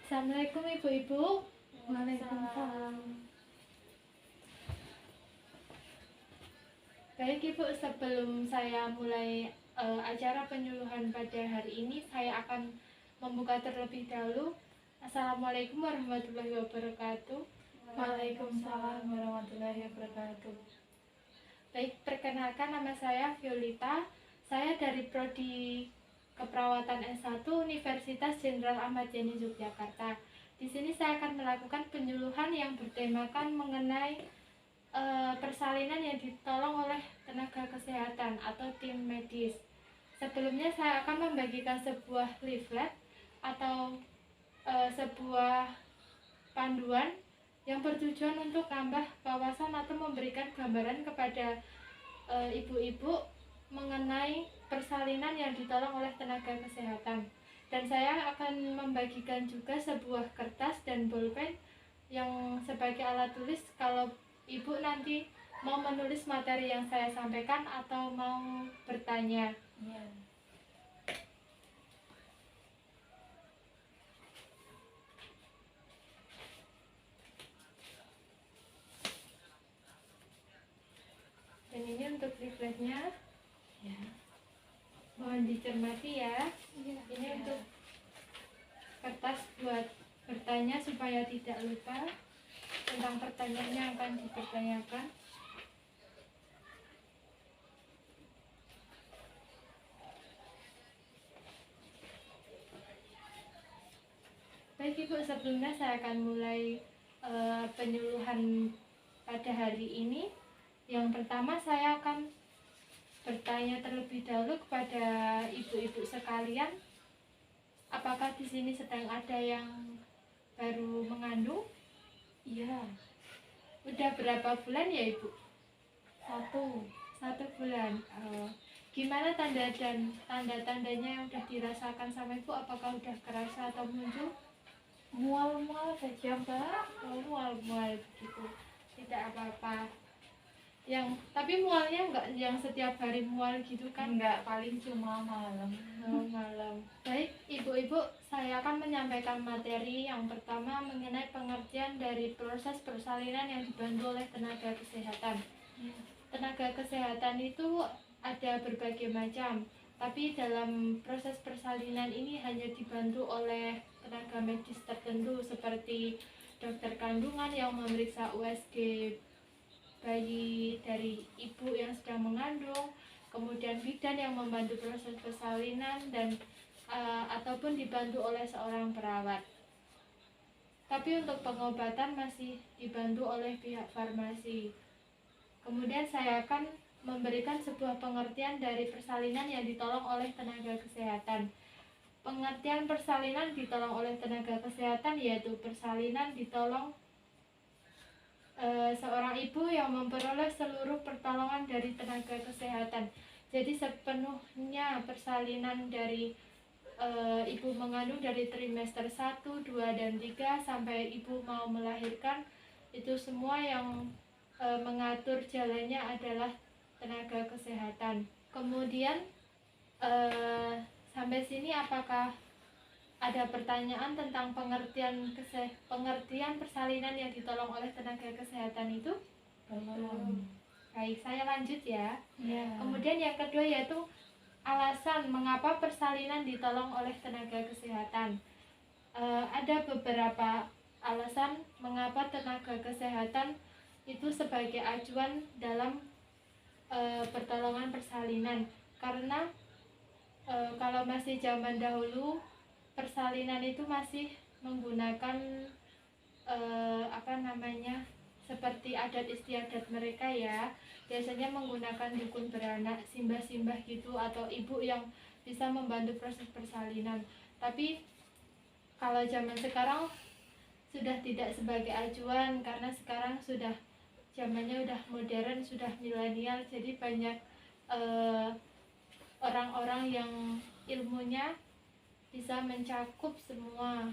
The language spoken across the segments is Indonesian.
Assalamualaikum ibu-ibu. Waalaikumsalam. Baik ibu, sebelum saya mulai acara penyuluhan pada hari ini, saya akan membuka terlebih dahulu. Assalamualaikum warahmatullahi wabarakatuh. Waalaikumsalam warahmatullahi wabarakatuh. Baik, perkenalkan nama saya Violita. Saya dari Prodi Keperawatan S1 Universitas Jenderal Ahmad Yani Yogyakarta. Di sini saya akan melakukan penyuluhan yang bertemakan mengenai persalinan yang ditolong oleh tenaga kesehatan atau tim medis. Sebelumnya saya akan membagikan sebuah leaflet atau sebuah panduan yang bertujuan untuk nambah wawasan atau memberikan gambaran kepada ibu-ibu mengenai persalinan yang ditolong oleh tenaga kesehatan. Dan saya akan membagikan juga sebuah kertas dan bolpen yang sebagai alat tulis kalau ibu nanti mau menulis materi yang saya sampaikan atau mau bertanya. Ya. Dan ini untuk leafletnya. Ya. Mohon dicermati ya. Ya. Ini untuk kertas buat bertanya supaya tidak lupa tentang pertanyaan yang akan dipertanyakan. Baik ibu, sebelumnya saya akan mulai penyuluhan pada hari ini. Yang pertama saya akan bertanya terlebih dahulu kepada ibu-ibu sekalian, apakah di sini sedang ada yang baru mengandung? Iya. Udah berapa bulan ya ibu? 1 bulan. Gimana tanda-tandanya yang udah dirasakan sama ibu? Apakah udah kerasa atau muncul? Mual-mual saja, Mbak. Oh, mual-mual begitu. Tidak apa-apa. Tapi mualnya enggak yang setiap hari mual gitu kan? Enggak, paling cuma malam. Oh, malam. Baik, ibu-ibu, saya akan menyampaikan materi yang pertama mengenai pengertian dari proses persalinan yang dibantu oleh tenaga kesehatan. Tenaga kesehatan itu ada berbagai macam, tapi dalam proses persalinan ini hanya dibantu oleh tenaga medis tertentu seperti dokter kandungan yang memeriksa USG bayi dari ibu yang sedang mengandung, kemudian bidan yang membantu proses persalinan dan ataupun dibantu oleh seorang perawat. Tapi untuk pengobatan masih dibantu oleh pihak farmasi. Kemudian saya akan memberikan sebuah pengertian dari persalinan yang ditolong oleh tenaga kesehatan. Pengertian persalinan ditolong oleh tenaga kesehatan yaitu persalinan ditolong seorang ibu yang memperoleh seluruh pertolongan dari tenaga kesehatan. Jadi sepenuhnya persalinan dari ibu mengandung dari trimester 1, 2, dan 3 sampai ibu mau melahirkan, itu semua yang mengatur jalannya adalah tenaga kesehatan. Kemudian sampai sini apakah ada pertanyaan tentang pengertian persalinan yang ditolong oleh tenaga kesehatan itu? Belum. Baik, saya lanjut ya. Ya. Kemudian yang kedua yaitu alasan mengapa persalinan ditolong oleh tenaga kesehatan. Ada beberapa alasan mengapa tenaga kesehatan itu sebagai acuan dalam pertolongan persalinan. Karena kalau masih zaman dahulu, persalinan itu masih menggunakan seperti adat istiadat mereka ya, biasanya menggunakan dukun beranak, simbah-simbah gitu, atau ibu yang bisa membantu proses persalinan. Tapi kalau zaman sekarang sudah tidak sebagai acuan, karena sekarang sudah zamannya udah modern, sudah milenial, jadi banyak orang-orang yang ilmunya bisa mencakup semua.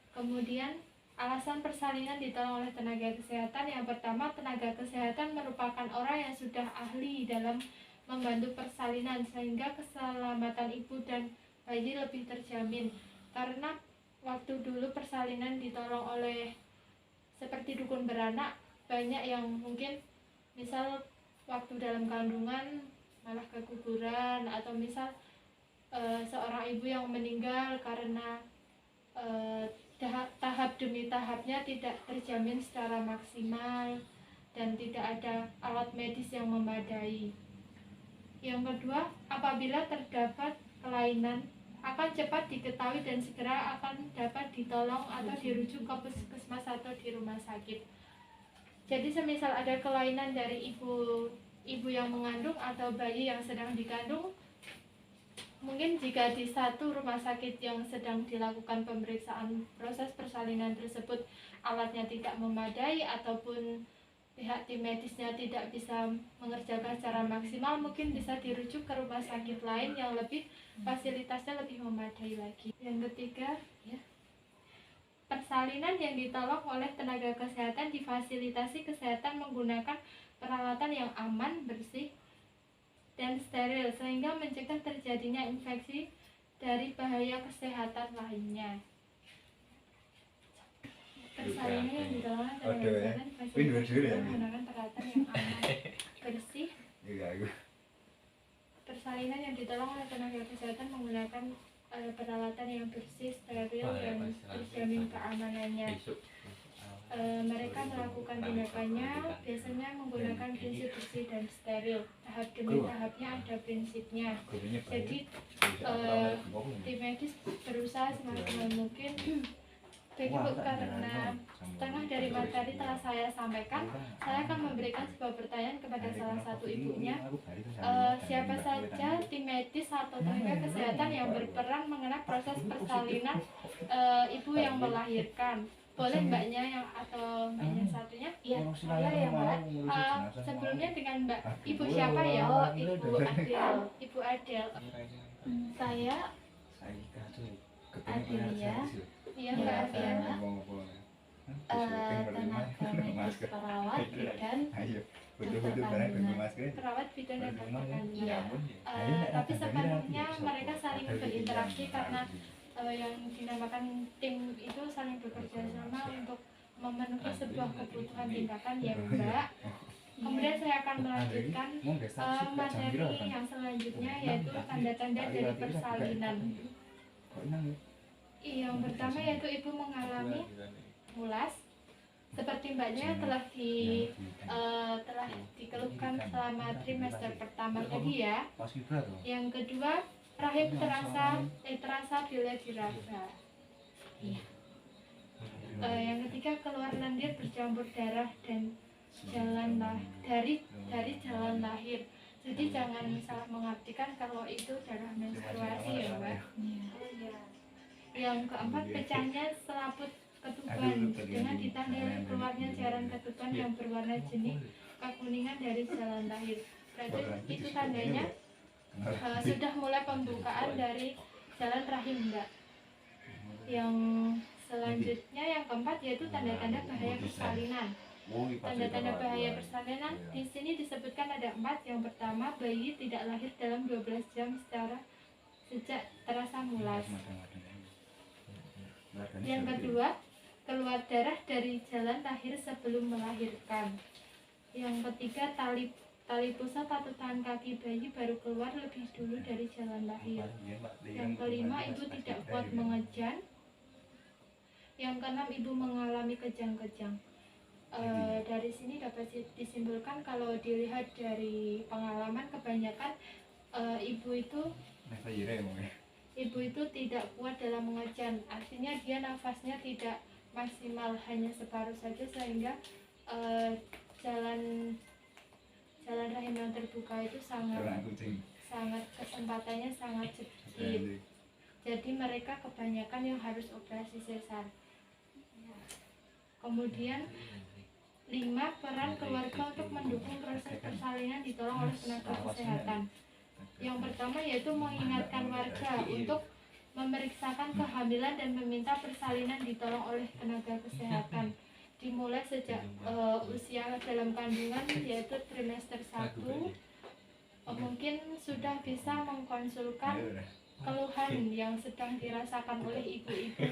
Kemudian alasan persalinan ditolong oleh tenaga kesehatan, yang pertama, tenaga kesehatan merupakan orang yang sudah ahli dalam membantu persalinan sehingga keselamatan ibu dan bayi lebih terjamin. Karena waktu dulu persalinan ditolong oleh seperti dukun beranak, banyak yang mungkin misal waktu dalam kandungan malah keguguran, atau misal seorang ibu yang meninggal karena tahap demi tahapnya tidak terjamin secara maksimal dan tidak ada alat medis yang memadai. Yang kedua, apabila terdapat kelainan akan cepat diketahui dan segera akan dapat ditolong atau dirujuk ke puskesmas atau di rumah sakit. Jadi semisal ada kelainan dari ibu yang mengandung atau bayi yang sedang dikandung, mungkin jika di satu rumah sakit yang sedang dilakukan pemeriksaan proses persalinan tersebut alatnya tidak memadai ataupun pihak tim medisnya tidak bisa mengerjakan secara maksimal, mungkin bisa dirujuk ke rumah sakit lain yang lebih fasilitasnya lebih memadai lagi. Yang ketiga, ya, persalinan yang ditolong oleh tenaga kesehatan difasilitasi kesehatan menggunakan peralatan yang aman, bersih, dan steril sehingga mencegah terjadinya infeksi dari bahaya kesehatan lainnya. Persalinan yang ditolong oleh tenaga kesehatan difasilitasi menggunakan peralatan yang aman, bersih. Persalinan yang ditolong oleh tenaga kesehatan menggunakan peralatan yang bersih, steril, dan terjamin keamanannya. Mereka melakukan tindakannya biasanya menggunakan prinsip bersih dan steril. Tahap demi tahapnya ada prinsipnya. Jadi tim medis berusaha semaksimal mungkin. Baik Bu, karena setengah dari materi telah saya sampaikan, saya akan memberikan sebuah pertanyaan kepada salah satu ibunya. Siapa saja tim medis atau tenaga kesehatan yang berperan mengenai proses persalinan ibu yang melahirkan? Boleh mbaknya yang atau mbaknya satunya? Iya, saya ya Mbak. Sebelumnya dengan Mbak, Ibu siapa ya? Oh, Ibu Adel. Ibu Adel. Saya Adelia. Iya, Mbak Adel. Tenaga medis perawat dan Perawat bidan dan dokter kandungan. Tapi sepenuhnya mereka saling berinteraksi karena yang dinamakan tim itu saling bekerja sama untuk memenuhi sebuah kebutuhan tindakan ya Mbak. Kemudian saya akan melanjutkan materi yang selanjutnya, yaitu tanda-tanda dari persalinan. Yang pertama yaitu ibu mengalami mulas seperti mbaknya telah dikeluhkan selama trimester pertama tadi ya. Yang kedua, rahim terasa bila diraba. Yang ketiga, keluar lendir bercampur darah dan dari jalan lahir. Jadi jangan salah mengartikan kalau itu darah menstruasi ya Mbak. Yang keempat, pecahnya selaput ketuban dengan ditandai keluarnya cairan ketuban yang berwarna jenis kekuningan dari jalan lahir. Berarti itu tandanya sudah mulai pembukaan dari jalan rahim Mbak. Yang selanjutnya yang keempat yaitu tanda-tanda bahaya persalinan. Tanda-tanda bahaya persalinan di sini disebutkan ada 4. Yang pertama, bayi tidak lahir dalam 12 jam sejak terasa mulas. Yang kedua, keluar darah dari jalan lahir sebelum melahirkan. Yang ketiga, tali pusat atau tangan kaki bayi baru keluar lebih dulu dari jalan lahir. Yang kelima, ibu tidak kuat mengejan. Yang keenam, ibu mengalami kejang-kejang. Dari sini dapat disimpulkan kalau dilihat dari pengalaman kebanyakan ibu itu tidak kuat dalam mengejan, artinya dia nafasnya tidak maksimal, hanya separuh saja sehingga jalan rahim yang terbuka itu sangat kesempatannya sangat sedikit. Jadi mereka kebanyakan yang harus operasi sesar. Kemudian 5. Peran keluarga untuk mendukung proses persalinan ditolong oleh tenaga kesehatan. Yang pertama yaitu mengingatkan warga untuk memeriksakan kehamilan dan meminta persalinan ditolong oleh tenaga kesehatan. Dimulai sejak usia dalam kandungan yaitu trimester 1, mungkin sudah bisa mengkonsulkan keluhan yang sedang dirasakan oleh ibu-ibu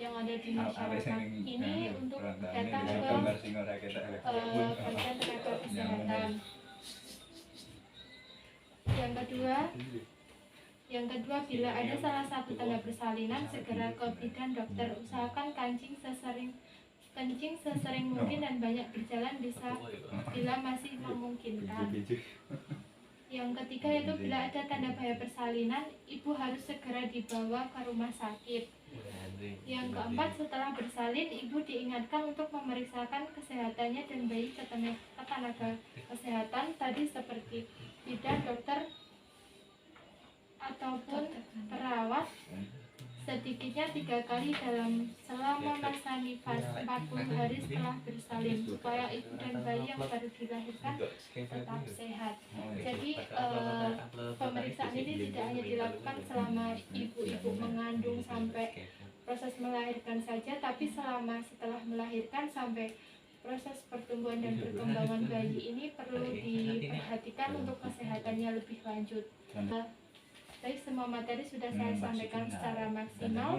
yang ada di masyarakat ini untuk datang ke bagian tenaga kesehatan. Yang kedua, bila ada salah satu tanda persalinan, segera ke bidan dokter. Usahakan kencing sesering mungkin dan banyak berjalan bisa bila masih memungkinkan. Yang ketiga yaitu bila ada tanda bahaya persalinan, ibu harus segera dibawa ke rumah sakit. Yang keempat, setelah bersalin, ibu diingatkan untuk memeriksakan kesehatannya dan bayi ke tenaga kesehatan tadi seperti bidan, dokter, ataupun perawat sedikitnya 3 kali selama masa nifas 40 hari setelah bersalin supaya ibu dan bayi yang baru dilahirkan tetap sehat. Jadi pemeriksaan ini tidak hanya dilakukan selama ibu-ibu mengandung sampai proses melahirkan saja, tapi setelah melahirkan sampai proses pertumbuhan dan perkembangan bayi ini perlu diperhatikan untuk kesehatannya lebih lanjut. Baik, semua materi sudah saya sampaikan secara maksimal.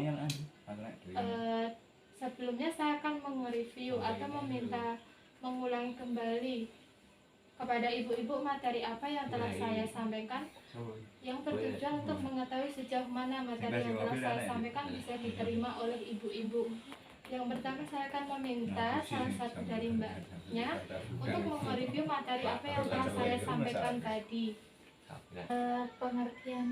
Sebelumnya saya akan mereview atau meminta mengulangi kembali kepada ibu-ibu materi apa yang telah saya sampaikan, yang bertujuan untuk mengetahui sejauh mana materi yang telah saya sampaikan bisa diterima oleh ibu-ibu. Yang pertama, saya akan meminta salah satu dari mbaknya untuk mereview materi apa yang telah saya sampaikan tadi. Pengertian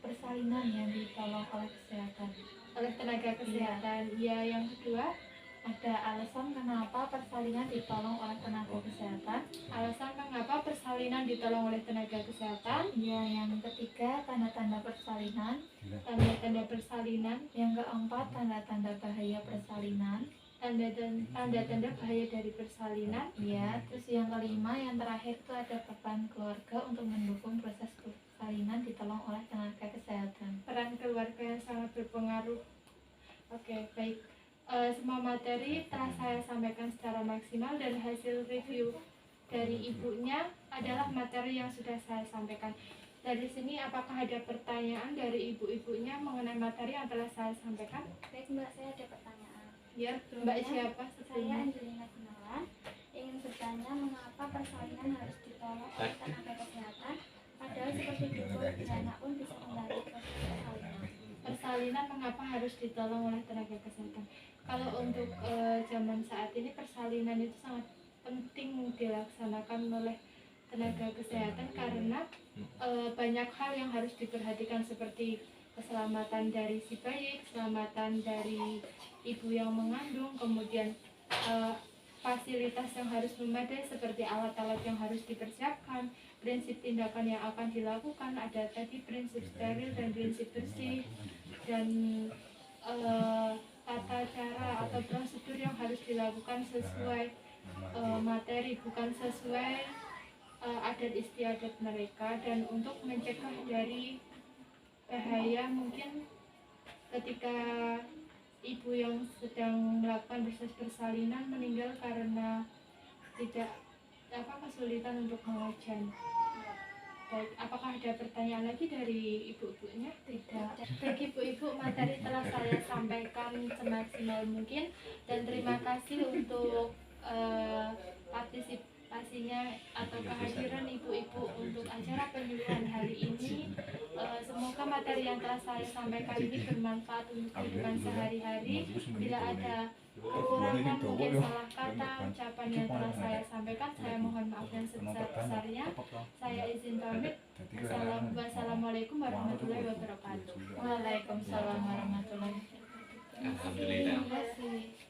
persalinan yang ditolong oleh tenaga kesehatan. Ya, yang kedua, ada alasan kenapa persalinan ditolong oleh tenaga kesehatan. Alasan mengapa persalinan ditolong oleh tenaga kesehatan. Ya, yang ketiga, tanda-tanda persalinan. Tanda-tanda persalinan. Yang keempat, tanda-tanda bahaya persalinan. Tanda-tanda bahaya dari persalinan. Ya, terus yang kelima, yang terakhir itu ada peran keluarga untuk mendukung proses persalinan ditolong oleh tenaga kesehatan. Peran keluarga yang sangat berpengaruh. Oke, baik. Semua materi telah saya sampaikan secara maksimal dan hasil review dari ibunya adalah materi yang sudah saya sampaikan. Dari sini apakah ada pertanyaan dari ibu-ibunya mengenai materi yang telah saya sampaikan? Baik Mbak, saya ada pertanyaan. Ya, Mbak siapa? Saya Angelina Gunawan, ingin bertanya mengapa persalinan harus ditolong oleh tenaga kesehatan, padahal seperti dukun anak pun bisa kembali ke persalinan. Persalinan mengapa harus ditolong oleh tenaga kesehatan? Kalau untuk zaman saat ini persalinan itu sangat penting dilaksanakan oleh tenaga kesehatan karena banyak hal yang harus diperhatikan seperti keselamatan dari si bayi, keselamatan dari ibu yang mengandung, kemudian fasilitas yang harus memadai seperti alat-alat yang harus dipersiapkan, prinsip tindakan yang akan dilakukan, ada tadi prinsip steril dan prinsip bersih, dan tata cara atau prosedur yang harus dilakukan sesuai materi, bukan sesuai adat istiadat mereka, dan untuk mencegah dari bahaya mungkin ketika ibu yang sedang melakukan proses persalinan meninggal karena tidak kesulitan untuk mengajan. Baik, apakah ada pertanyaan lagi dari ibu-ibunya? Tidak. Baik ibu-ibu, materi telah saya sampaikan semaksimal mungkin, dan terima kasih untuk partisipasinya atau kehadiran ibu-ibu untuk acara penyuluhan hari ini. Semoga materi yang telah saya sampaikan ini bermanfaat untuk kehidupan sehari-hari. Bila ada kekurangan, mungkin salah kata, ucapan yang telah saya sampaikan, saya mohon maaf yang sebesar-besarnya. Saya izin pamit. Wassalamualaikum warahmatullahi wabarakatuh. Waalaikumsalam warahmatullahi wabarakatuh. Alhamdulillah. Terima kasih.